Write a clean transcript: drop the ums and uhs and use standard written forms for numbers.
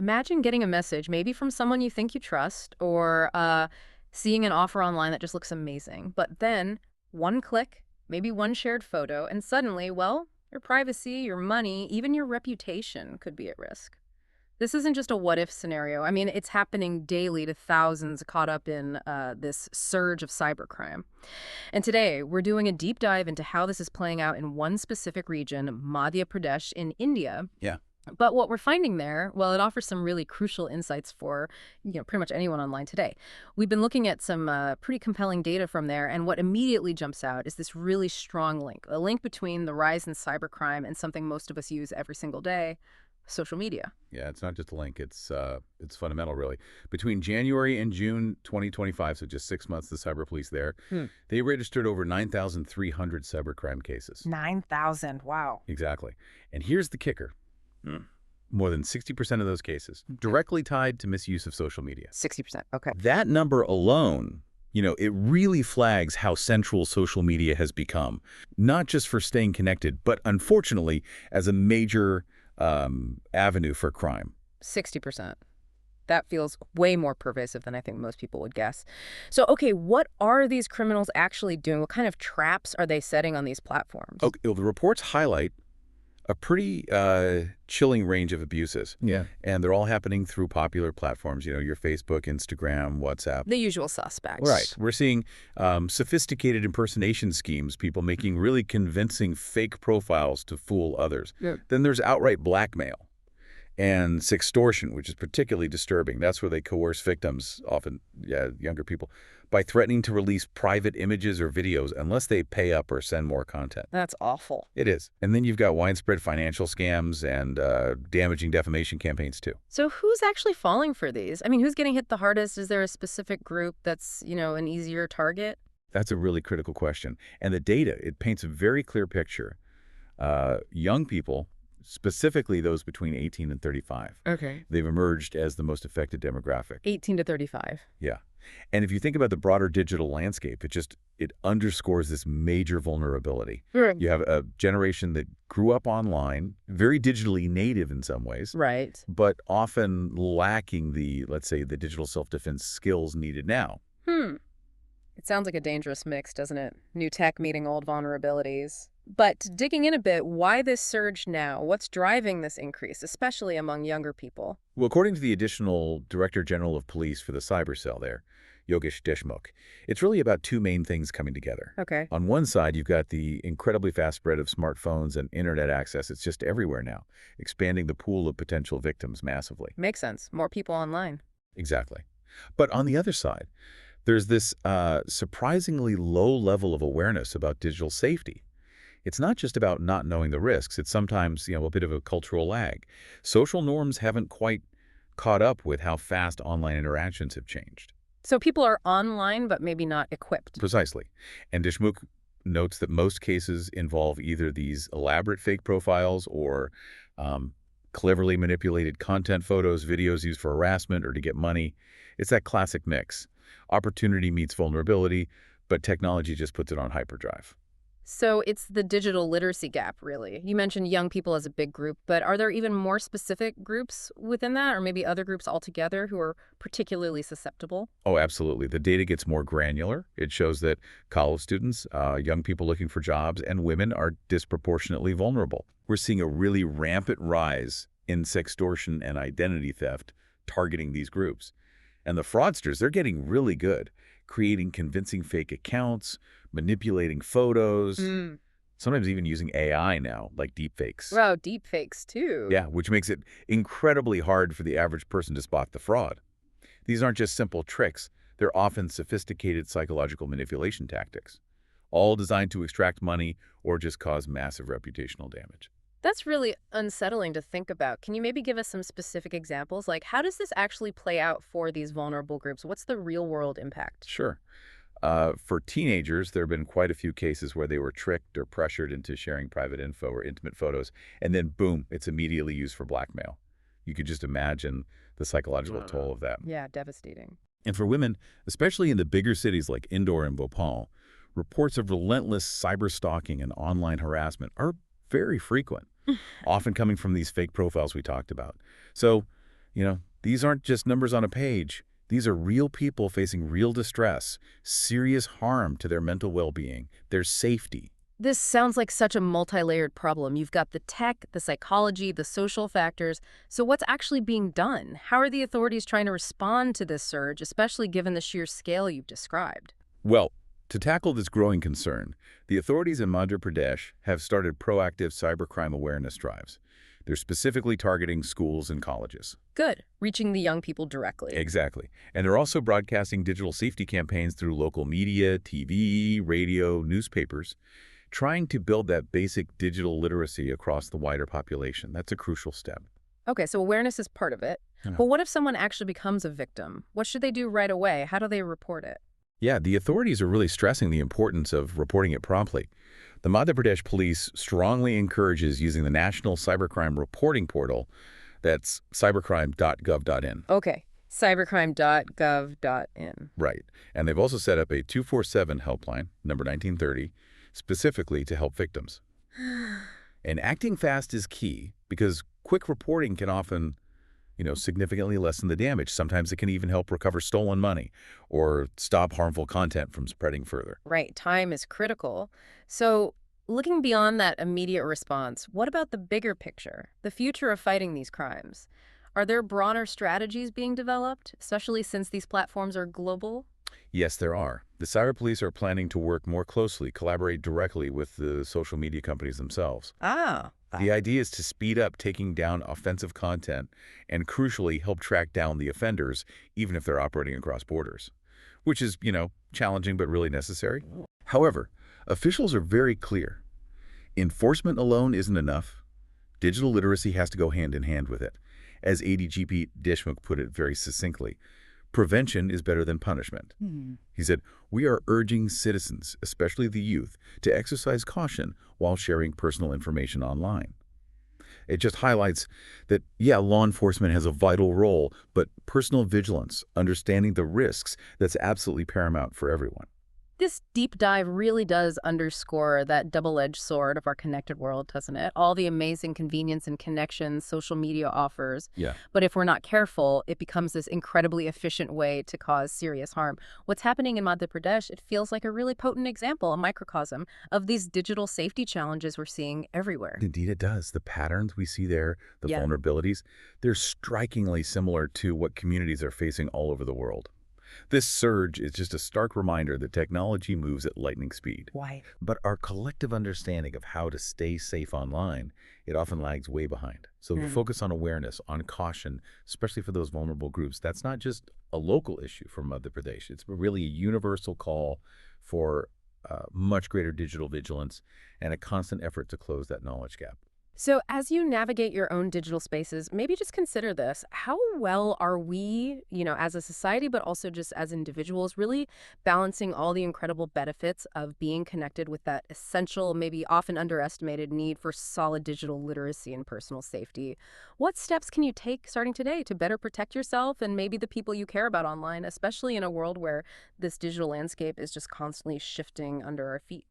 Imagine getting a message, maybe from someone you think you trust, or seeing an offer online that just looks amazing. But then, one click, maybe one shared photo, and suddenly, well, your privacy, your money, even your reputation could be at risk. This isn't just a what-if scenario. I mean, it's happening daily to thousands caught up in this surge of cybercrime. And today, we're doing a deep dive into how this is playing out in one specific region, Madhya Pradesh in India. Yeah. But what we're finding there, well, it offers some really crucial insights for, pretty much anyone online today. We've been looking at some pretty compelling data from there, and what immediately jumps out is this really strong link, a link between the rise in cybercrime and something most of us use every single day, social media. Yeah, it's not just a link. It's fundamental, really. Between January and June 2025, so just 6 months, the cyber police there, they registered over 9,300 cybercrime cases. 9,000, wow. Exactly. And here's the kicker. More than 60% of those cases directly tied to misuse of social media. 60%, okay. That number alone, it really flags how central social media has become, not just for staying connected, but unfortunately as a major avenue for crime. 60%. That feels way more pervasive than I think most people would guess. So, okay, what are these criminals actually doing? What kind of traps are they setting on these platforms? Okay, well, the reports highlight a pretty chilling range of abuses. Yeah. And they're all happening through popular platforms, your Facebook, Instagram, WhatsApp. The usual suspects. Right. We're seeing sophisticated impersonation schemes, people making really convincing fake profiles to fool others. Yeah. Then there's outright blackmail and sextortion, which is particularly disturbing. That's where they coerce victims, often younger people, by threatening to release private images or videos unless they pay up or send more content. That's awful. It is. And then you've got widespread financial scams and damaging defamation campaigns, too. So who's actually falling for these? I mean, who's getting hit the hardest? Is there a specific group that's, an easier target? That's a really critical question. And the data, it paints a very clear picture. Young people, specifically those between 18 and 35. Okay. They've emerged as the most affected demographic. 18 to 35. Yeah. And if you think about the broader digital landscape, it underscores this major vulnerability. Right. You have a generation that grew up online, very digitally native in some ways, Right. but often lacking let's say, the digital self-defense skills needed now. It sounds like a dangerous mix, doesn't it? New tech meeting old vulnerabilities. But digging in a bit, why this surge now? What's driving this increase, especially among younger people? Well, according to the additional Director General of Police for the Cyber Cell there, Yogesh Deshmukh, it's really about two main things coming together. Okay. On one side, you've got the incredibly fast spread of smartphones and internet access. It's just everywhere now, expanding the pool of potential victims massively. Makes sense. More people online. Exactly. But on the other side, there's this surprisingly low level of awareness about digital safety. It's not just about not knowing the risks. It's sometimes, a bit of a cultural lag. Social norms haven't quite caught up with how fast online interactions have changed. So people are online, but maybe not equipped. Precisely. And Deshmukh notes that most cases involve either these elaborate fake profiles or cleverly manipulated content, photos, videos used for harassment or to get money. It's that classic mix. Opportunity meets vulnerability, but technology just puts it on hyperdrive. So it's the digital literacy gap, really. You mentioned young people as a big group, but are there even more specific groups within that, or maybe other groups altogether who are particularly susceptible? Oh, absolutely. The data gets more granular. It shows that college students, young people looking for jobs, and women are disproportionately vulnerable. We're seeing a really rampant rise in sextortion and identity theft targeting these groups. And the fraudsters, they're getting really good, creating convincing fake accounts, manipulating photos, sometimes even using AI now, like deepfakes. Wow, deepfakes too. Yeah, which makes it incredibly hard for the average person to spot the fraud. These aren't just simple tricks. They're often sophisticated psychological manipulation tactics, all designed to extract money or just cause massive reputational damage. That's really unsettling to think about. Can you maybe give us some specific examples? Like, how does this actually play out for these vulnerable groups? What's the real-world impact? Sure. For teenagers, there have been quite a few cases where they were tricked or pressured into sharing private info or intimate photos, and then boom, it's immediately used for blackmail. You could just imagine the psychological toll of that. Yeah, devastating. And for women, especially in the bigger cities like Indore and Bhopal, reports of relentless cyber-stalking and online harassment are very frequent, often coming from these fake profiles we talked about. So These aren't just numbers on a page. These are real people facing real distress, serious harm to their mental well-being, their safety. This sounds like such a multi-layered problem. You've got the tech, the psychology, the social factors. So what's actually being done? How are the authorities trying to respond to this surge, especially given the sheer scale you've described? Well, to tackle this growing concern, the authorities in Madhya Pradesh have started proactive cybercrime awareness drives. They're specifically targeting schools and colleges. Good. Reaching the young people directly. Exactly. And they're also broadcasting digital safety campaigns through local media, TV, radio, newspapers, trying to build that basic digital literacy across the wider population. That's a crucial step. Okay, so awareness is part of it. Yeah. But what if someone actually becomes a victim? What should they do right away? How do they report it? Yeah, the authorities are really stressing the importance of reporting it promptly. The Madhya Pradesh police strongly encourages using the National Cybercrime Reporting Portal. That's cybercrime.gov.in. Okay, cybercrime.gov.in. Right. And they've also set up a 247 helpline, number 1930, specifically to help victims. And acting fast is key because quick reporting can often, significantly lessen the damage. Sometimes it can even help recover stolen money or stop harmful content from spreading further. Right, time is critical. So looking beyond that immediate response, what about the bigger picture, the future of fighting these crimes? Are there broader strategies being developed, especially since these platforms are global? Yes, there are. The cyber police are planning to work more closely, collaborate directly with the social media companies themselves. Ah. The idea is to speed up taking down offensive content and, crucially, help track down the offenders, even if they're operating across borders, which is, challenging but really necessary. However, officials are very clear. Enforcement alone isn't enough. Digital literacy has to go hand in hand with it. As ADGP Deshmukh put it very succinctly, prevention is better than punishment. He said, "We are urging citizens, especially the youth, to exercise caution while sharing personal information online." It just highlights that, yeah, law enforcement has a vital role, but personal vigilance, understanding the risks, that's absolutely paramount for everyone. This deep dive really does underscore that double-edged sword of our connected world, doesn't it? All the amazing convenience and connections social media offers. Yeah. But if we're not careful, it becomes this incredibly efficient way to cause serious harm. What's happening in Madhya Pradesh, it feels like a really potent example, a microcosm of these digital safety challenges we're seeing everywhere. Indeed, it does. The patterns we see there, the Yeah. vulnerabilities, they're strikingly similar to what communities are facing all over the world. This surge is just a stark reminder that technology moves at lightning speed. Why? But our collective understanding of how to stay safe online, it often lags way behind. So the focus on awareness, on caution, especially for those vulnerable groups, that's not just a local issue for Madhya Pradesh. It's really a universal call for much greater digital vigilance and a constant effort to close that knowledge gap. So as you navigate your own digital spaces, maybe just consider this. How well are we, as a society, but also just as individuals, really balancing all the incredible benefits of being connected with that essential, maybe often underestimated need for solid digital literacy and personal safety? What steps can you take starting today to better protect yourself and maybe the people you care about online, especially in a world where this digital landscape is just constantly shifting under our feet?